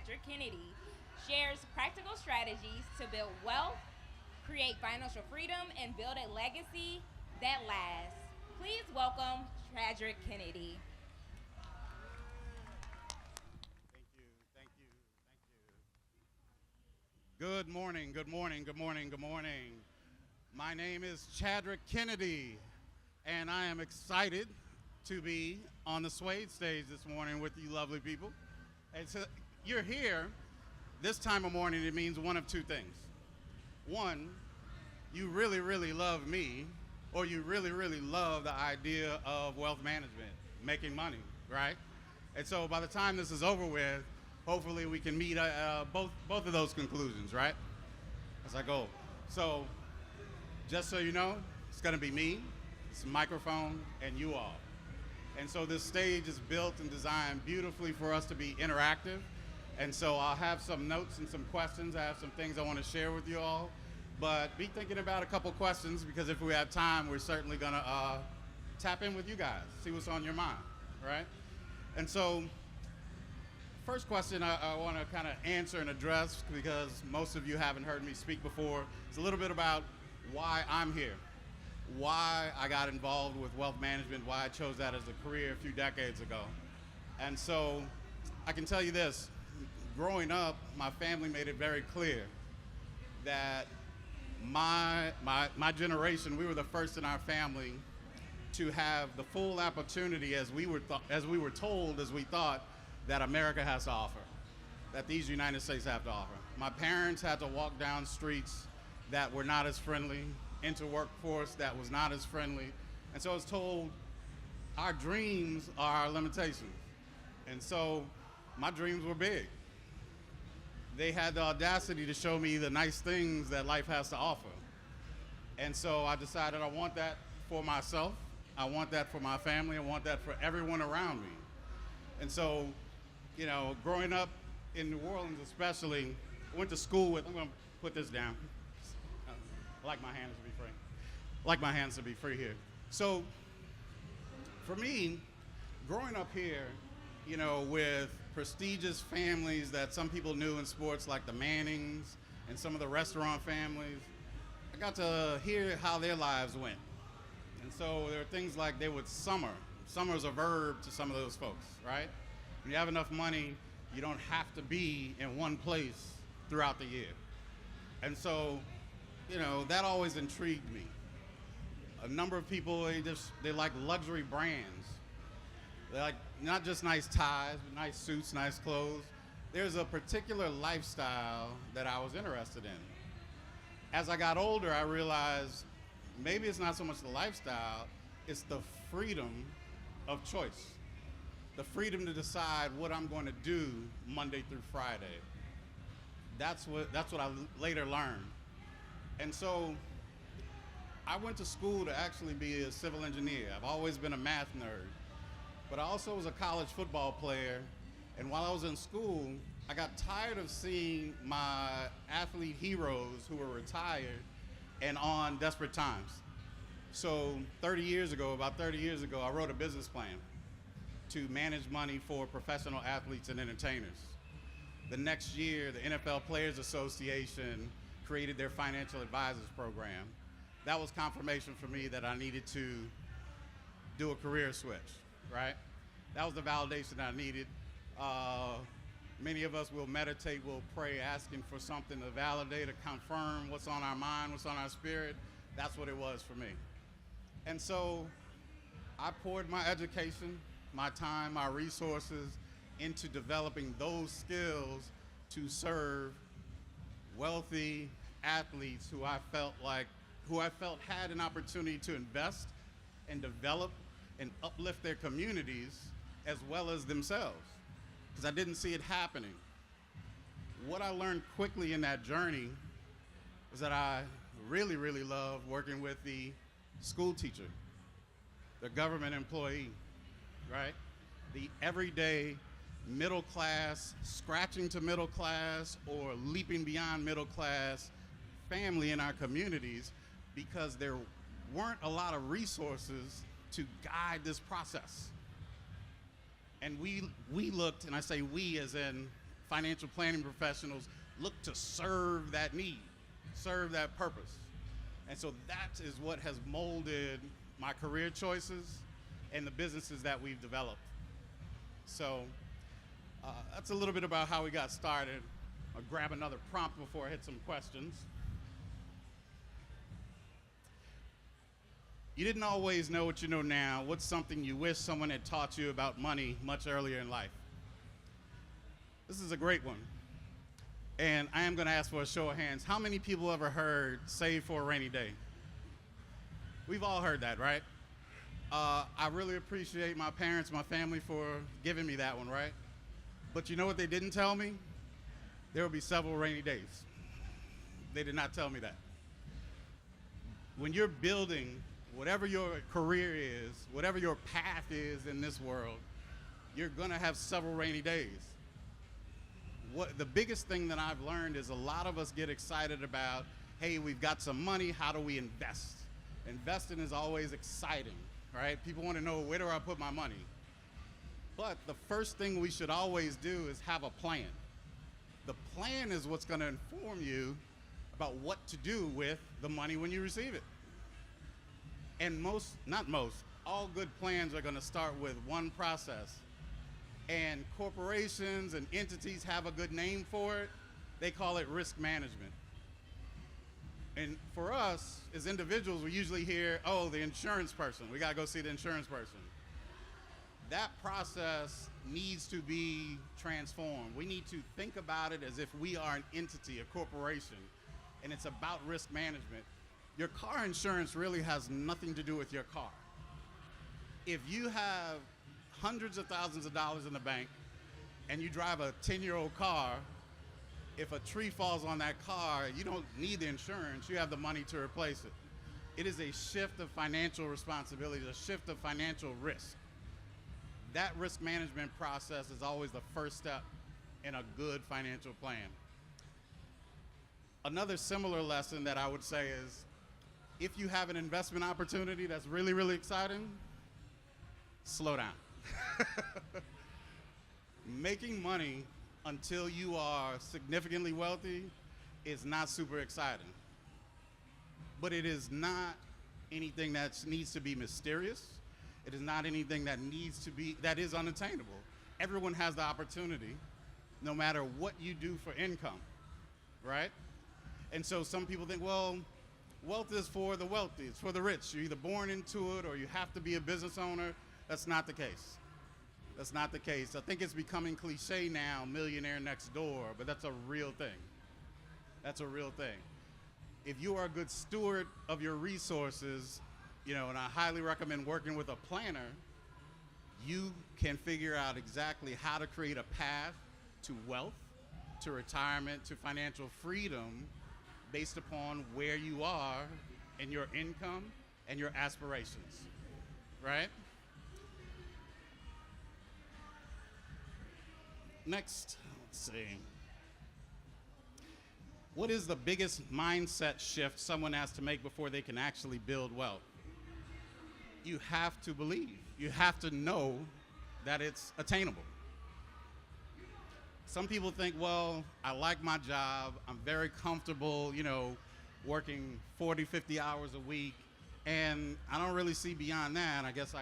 Chadrick Kennedy, shares practical strategies to build wealth, create financial freedom, and build a legacy that lasts. Please welcome Chadrick Kennedy. Thank you, thank you, thank you. Good morning, good morning, good morning, good morning. My name is Chadrick Kennedy, and I am excited to be on the Suede stage this morning with you lovely people. And so you're here this time of morning, it means one of two things. One, you really, really love me, or you really, really love the idea of wealth management, making money, right? And so by the time this is over with, hopefully we can meet both of those conclusions, right? As I go. So just so you know, it's gonna be me, it's a microphone, and you all. And so this stage is built and designed beautifully for us to be interactive. And so I'll have some notes and some questions. I have some things I want to share with you all. But be thinking about a couple questions, because if we have time, we're certainly going to tap in with you guys, see what's on your mind, right? And so first question I want to kind of answer and address, because most of you haven't heard me speak before, is a little bit about why I'm here, why I got involved with wealth management, why I chose that as a career a few decades ago. And so I can tell you this. Growing up, my family made it very clear that my generation, we were the first in our family to have the full opportunity, as we were told, as we thought, that America has to offer, that these United States have to offer. My parents had to walk down streets that were not as friendly, into workforce that was not as friendly. And so I was told, our dreams are our limitations. And so my dreams were big. They had the audacity to show me the nice things that life has to offer. And so I decided I want that for myself. I want that for my family. I want that for everyone around me. And so, you know, growing up in New Orleans especially, I went to school with, I'm gonna put this down. I like my hands to be free. I like my hands to be free here. So for me, growing up here, you know, with prestigious families that some people knew in sports, like the Mannings and some of the restaurant families, I got to hear how their lives went. And so there are things like they would summer. Summer is a verb to some of those folks, right? When you have enough money, you don't have to be in one place throughout the year. And so, you know, that always intrigued me. A number of people, they like luxury brands. They like not just nice ties, but nice suits, nice clothes. There's a particular lifestyle that I was interested in. As I got older, I realized maybe it's not so much the lifestyle, it's the freedom of choice. The freedom to decide what I'm going to do Monday through Friday. That's what I later learned. And so I went to school to actually be a civil engineer. I've always been a math nerd. But I also was a college football player, and while I was in school, I got tired of seeing my athlete heroes who were retired and on desperate times. So about 30 years ago, I wrote a business plan to manage money for professional athletes and entertainers. The next year, the NFL Players Association created their financial advisors program. That was confirmation for me that I needed to do a career switch. Right? That was the validation I needed. Many of us will meditate, will pray, asking for something to validate or confirm what's on our mind, what's on our spirit. That's what it was for me. And so I poured my education, my time, my resources into developing those skills to serve wealthy athletes who I felt had an opportunity to invest and develop and uplift their communities as well as themselves, because I didn't see it happening. What I learned quickly in that journey was that I really, really love working with the school teacher, the government employee, right? The everyday middle class, scratching to middle class, or leaping beyond middle class family in our communities, because there weren't a lot of resources to guide this process. And we looked, and I say we as in financial planning professionals look to serve that need, serve that purpose. And so that is what has molded my career choices and the businesses that we've developed. So that's a little bit about how we got started. I'll grab another prompt before I hit some questions. You didn't always know what you know now. What's something you wish someone had taught you about money much earlier in life? This is a great one. And I am going to ask for a show of hands. How many people ever heard save for a rainy day? We've all heard that, right? I really appreciate my parents, my family for giving me that one, right? But you know what they didn't tell me? There will be several rainy days. They did not tell me that. When you're building whatever your career is, whatever your path is in this world, you're gonna have several rainy days. The biggest thing that I've learned is a lot of us get excited about, hey, we've got some money, how do we invest? Investing is always exciting, right? People wanna know, where do I put my money? But the first thing we should always do is have a plan. The plan is what's gonna inform you about what to do with the money when you receive it. And all good plans are gonna start with one process. And corporations and entities have a good name for it. They call it risk management. And for us, as individuals, we usually hear, oh, the insurance person. We gotta go see the insurance person. That process needs to be transformed. We need to think about it as if we are an entity, a corporation, and it's about risk management. Your car insurance really has nothing to do with your car. If you have hundreds of thousands of dollars in the bank and you drive a 10-year-old car, if a tree falls on that car, you don't need the insurance, you have the money to replace it. It is a shift of financial responsibility, a shift of financial risk. That risk management process is always the first step in a good financial plan. Another similar lesson that I would say is, if you have an investment opportunity that's really, really exciting, slow down. Making money until you are significantly wealthy is not super exciting. But it is not anything that needs to be mysterious. It is not anything that is unattainable. Everyone has the opportunity, no matter what you do for income, right? And so some people think, well, wealth is for the wealthy, it's for the rich. You're either born into it or you have to be a business owner. That's not the case. That's not the case. I think it's becoming cliche now, millionaire next door, but that's a real thing. That's a real thing. If you are a good steward of your resources, and I highly recommend working with a planner, you can figure out exactly how to create a path to wealth, to retirement, to financial freedom based upon where you are and your income and your aspirations, right? Next, let's see. What is the biggest mindset shift someone has to make before they can actually build wealth? You have to believe. You have to know that it's attainable. Some people think, well, I like my job. I'm very comfortable, working 40, 50 hours a week, and I don't really see beyond that. I guess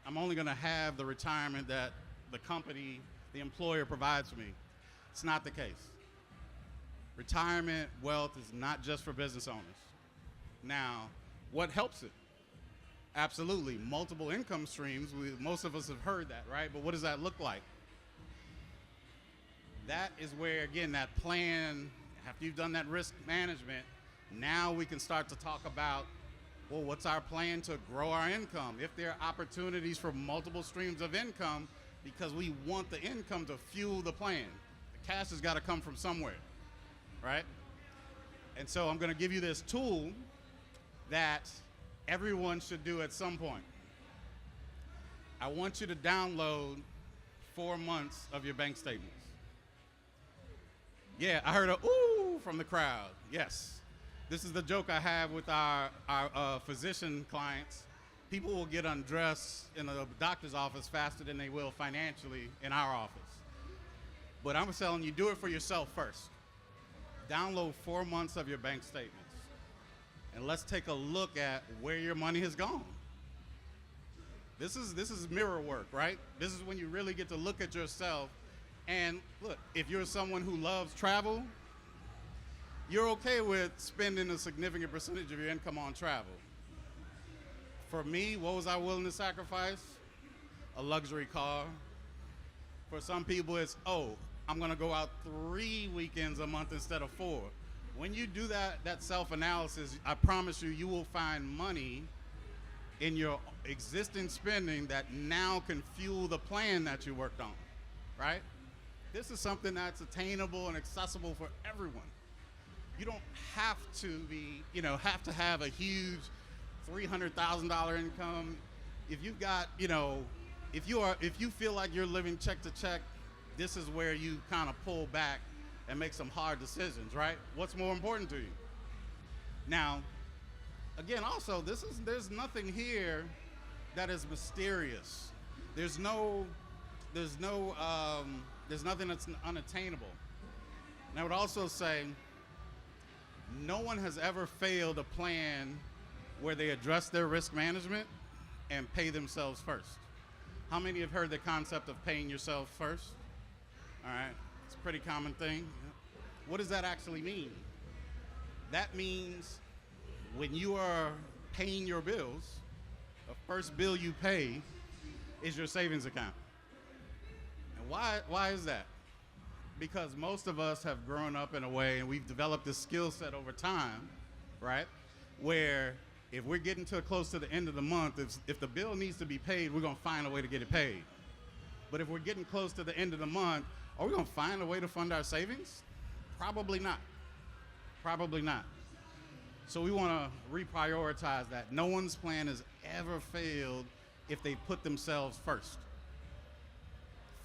I'm only going to have the retirement that the company, the employer provides for me. It's not the case. Retirement wealth is not just for business owners. Now, what helps it? Absolutely, multiple income streams. Most of us have heard that, right? But what does that look like? That is where, again, that plan, after you've done that risk management, now we can start to talk about, well, what's our plan to grow our income? If there are opportunities for multiple streams of income, because we want the income to fuel the plan. The cash has got to come from somewhere, right? And so I'm going to give you this tool that everyone should do at some point. I want you to download 4 months of your bank statements. Yeah, I heard a ooh from the crowd. Yes. This is the joke I have with our physician clients. People will get undressed in a doctor's office faster than they will financially in our office. But I'm telling you, do it for yourself first. Download 4 months of your bank statements. And let's take a look at where your money has gone. This is mirror work, right? This is when you really get to look at yourself. And look, if you're someone who loves travel, you're okay with spending a significant percentage of your income on travel. For me, what was I willing to sacrifice? A luxury car. For some people, it's, oh, I'm gonna go out 3 weekends a month instead of 4. When you do that self-analysis, I promise you, you will find money in your existing spending that now can fuel the plan that you worked on, right? This is something that's attainable and accessible for everyone. You don't have to be, have to have a huge $300,000 income. If you've got, if you feel like you're living check to check, this is where you kind of pull back and make some hard decisions, right? What's more important to you? Now, again, also, there's nothing here that is mysterious. There's nothing that's unattainable. And I would also say, no one has ever failed a plan where they address their risk management and pay themselves first. How many have heard the concept of paying yourself first? All right, it's a pretty common thing. What does that actually mean? That means when you are paying your bills, the first bill you pay is your savings account. And why is that? Because most of us have grown up in a way, and we've developed this skill set over time, right? Where if we're getting close to the end of the month, if the bill needs to be paid, we're gonna find a way to get it paid. But if we're getting close to the end of the month, are we gonna find a way to fund our savings? Probably not. Probably not. So we wanna reprioritize that. No one's plan has ever failed if they put themselves first.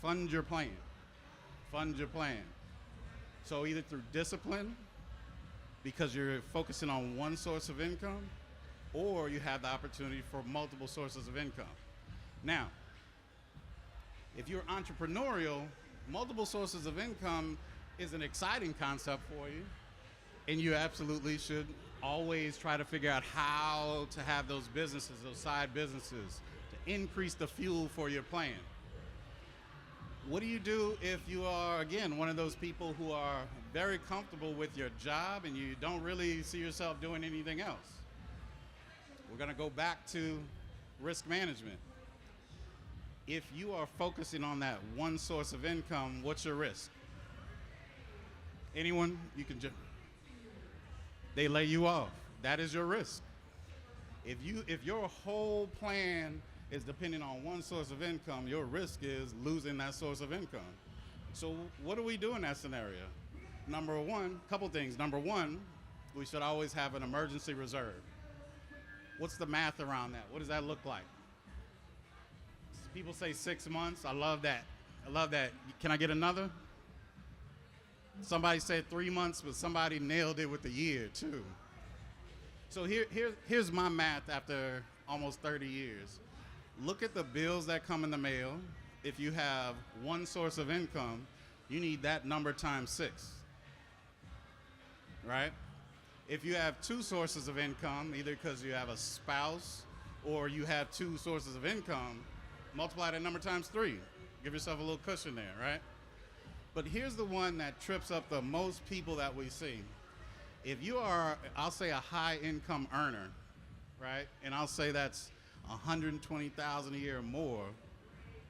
Fund your plan. Fund your plan. So either through discipline, because you're focusing on one source of income, or you have the opportunity for multiple sources of income. Now, if you're entrepreneurial, multiple sources of income is an exciting concept for you, and you absolutely should always try to figure out how to have those businesses, those side businesses, to increase the fuel for your plan. What do you do if you are, again, one of those people who are very comfortable with your job and you don't really see yourself doing anything else? We're gonna go back to risk management. If you are focusing on that one source of income, what's your risk? Anyone? You can just, they lay you off. That is your risk. If your whole plan is depending on one source of income, your risk is losing that source of income. So what do we do in that scenario? Number one, couple things. Number one, we should always have an emergency reserve. What's the math around that? What does that look like? People say 6 months. I love that. I love that. Can I get another? Somebody said 3 months, but somebody nailed it with a year too. So here's my math after almost 30 years. Look at the bills that come in the mail. If you have one source of income, you need that number times 6, right? If you have 2 sources of income, either because you have a spouse or you have 2 sources of income, multiply that number times 3. Give yourself a little cushion there, right? But here's the one that trips up the most people that we see. If you are, I'll say, a high income earner, right? And I'll say that's $120,000 a year or more,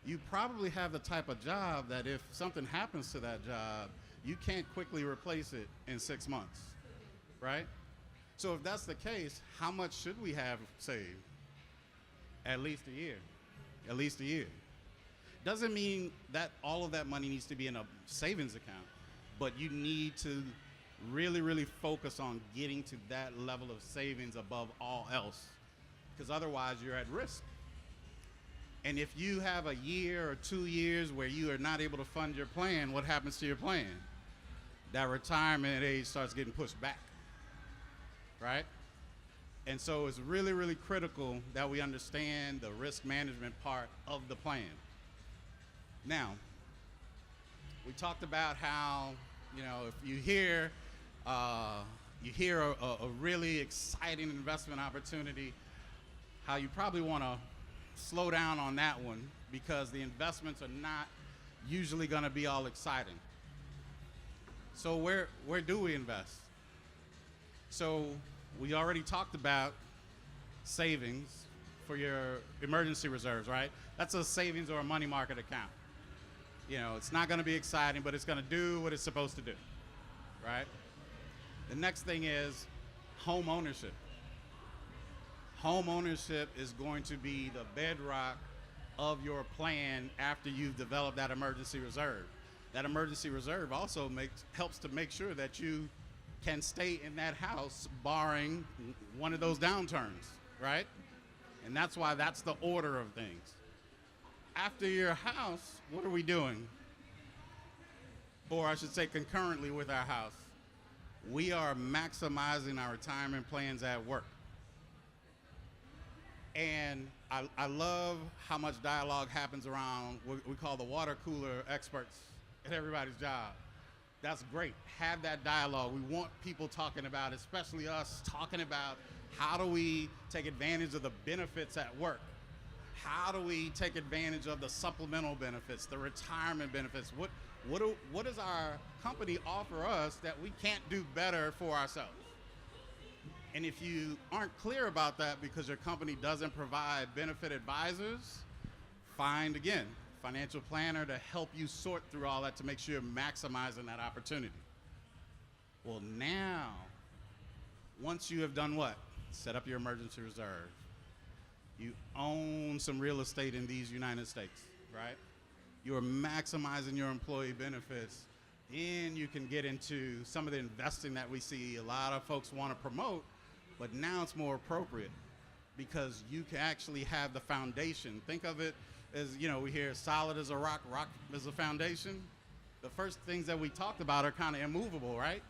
you probably have the type of job that if something happens to that job, you can't quickly replace it in 6 months, right? So if that's the case, how much should we have saved? At least a year. At least a year. Doesn't mean that all of that money needs to be in a savings account, but you need to really, really focus on getting to that level of savings above all else, because otherwise you're at risk. And if you have a year or 2 years where you are not able to fund your plan, what happens to your plan? That retirement age starts getting pushed back, right? And so it's really, really critical that we understand the risk management part of the plan. Now, We talked about how, if you hear a really exciting investment opportunity, how you probably want to slow down on that one because the investments are not usually going to be all exciting. So where do we invest? So we already talked about savings for your emergency reserves, right? That's a savings or a money market account. It's not going to be exciting, but it's going to do what it's supposed to do, right? The next thing is home ownership. Home ownership is going to be the bedrock of your plan after you've developed that emergency reserve. That emergency reserve also helps to make sure that you can stay in that house barring one of those downturns, right? And that's why that's the order of things. After your house, what are we doing? Or I should say concurrently with our house, we are maximizing our retirement plans at work. And I love how much dialogue happens around what we call the water cooler experts at everybody's job. That's great. Have that dialogue. We want people talking about, especially us, talking about how do we take advantage of the benefits at work? How do we take advantage of the supplemental benefits, the retirement benefits? What does our company offer us that we can't do better for ourselves? And if you aren't clear about that because your company doesn't provide benefit advisors, find, again, financial planner to help you sort through all that to make sure you're maximizing that opportunity. Well, now, once you have done what? Set up your emergency reserve. You own some real estate in these United States, right? You're maximizing your employee benefits. Then you can get into some of the investing that we see a lot of folks want to promote, but now it's more appropriate because you can actually have the foundation. Think of it as, we hear solid as a rock, rock as a foundation. The first things that we talked about are kind of immovable, right?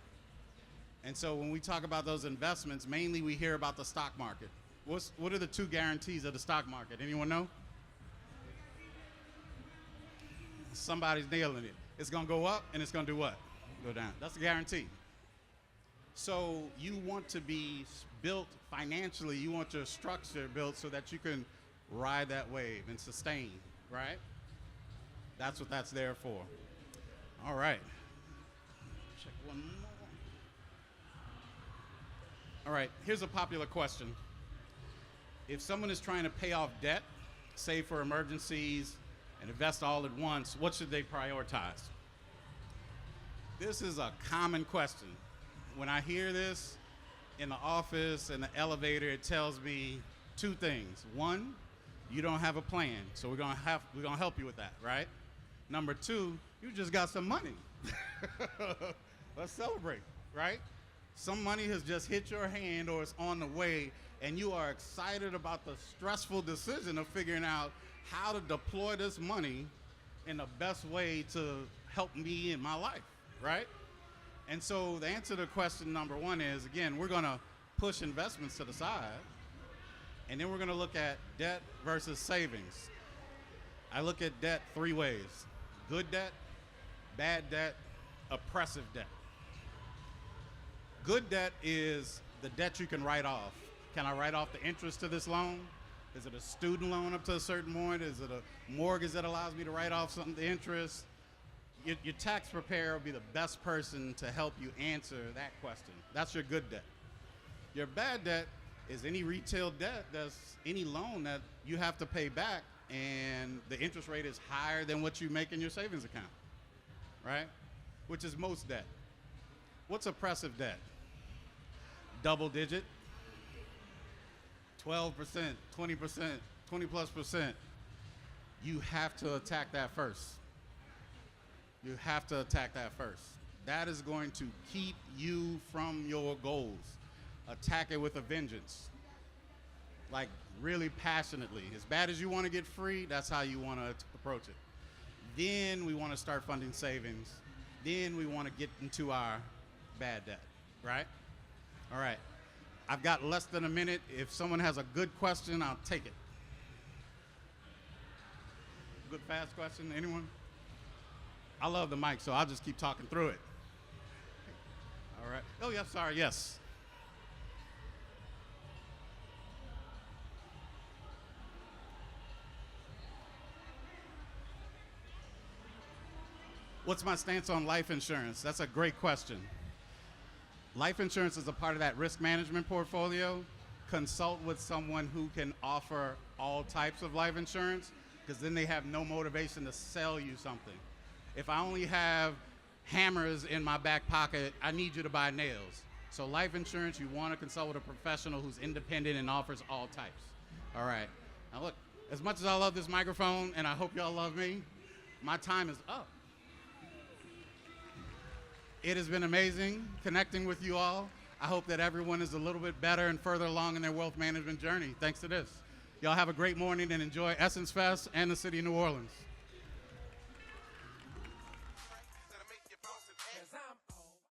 And so when we talk about those investments, mainly we hear about the stock market. What are the two guarantees of the stock market? Anyone know? Somebody's nailing it. It's going to go up and it's going to do what? Go down. That's a guarantee. So you want to be built financially. You want your structure built so that you can ride that wave and sustain, right? That's what that's there for. All right. Check one more. All right, here's a popular question. If someone is trying to pay off debt, save for emergencies, and invest all at once, what should they prioritize? This is a common question. When I hear this in the office and the elevator, it tells me two things. One, you don't have a plan, so we're gonna help you with that, right? Number two, you just got some money. Let's celebrate, right? Some money has just hit your hand or it's on the way, and you are excited about the stressful decision of figuring out how to deploy this money in the best way to help me in my life, right? And so the answer to question number one is, again, we're gonna push investments to the side, and then we're gonna look at debt versus savings. I look at debt three ways: good debt, bad debt, oppressive debt. Good debt is the debt you can write off. Can I write off the interest to this loan? Is it a student loan up to a certain point? Is it a mortgage that allows me to write off some of the interest? Your tax preparer will be the best person to help you answer that question. That's your good debt. Your bad debt is any retail debt, that's any loan that you have to pay back and the interest rate is higher than what you make in your savings account, right? Which is most debt. What's oppressive debt? Double digit, 12%, 20%, 20+%. You have to attack that first. You have to attack that first. That is going to keep you from your goals. Attack it with a vengeance. Like really passionately. As bad as you want to get free, that's how you want to approach it. Then we want to start funding savings. Then we want to get into our bad debt, right? All right. I've got less than a minute. If someone has a good question, I'll take it. Good, fast question? Anyone? I love the mic, so I'll just keep talking through it. All right. Oh, yeah, sorry, yes. What's my stance on life insurance? That's a great question. Life insurance is a part of that risk management portfolio. Consult with someone who can offer all types of life insurance, because then they have no motivation to sell you something. If I only have hammers in my back pocket, I need you to buy nails. So life insurance, you want to consult with a professional who's independent and offers all types. All right. Now look, as much as I love this microphone, and I hope y'all love me, my time is up. It has been amazing connecting with you all. I hope that everyone is a little bit better and further along in their wealth management journey thanks to this. Y'all have a great morning and enjoy Essence Fest and the city of New Orleans.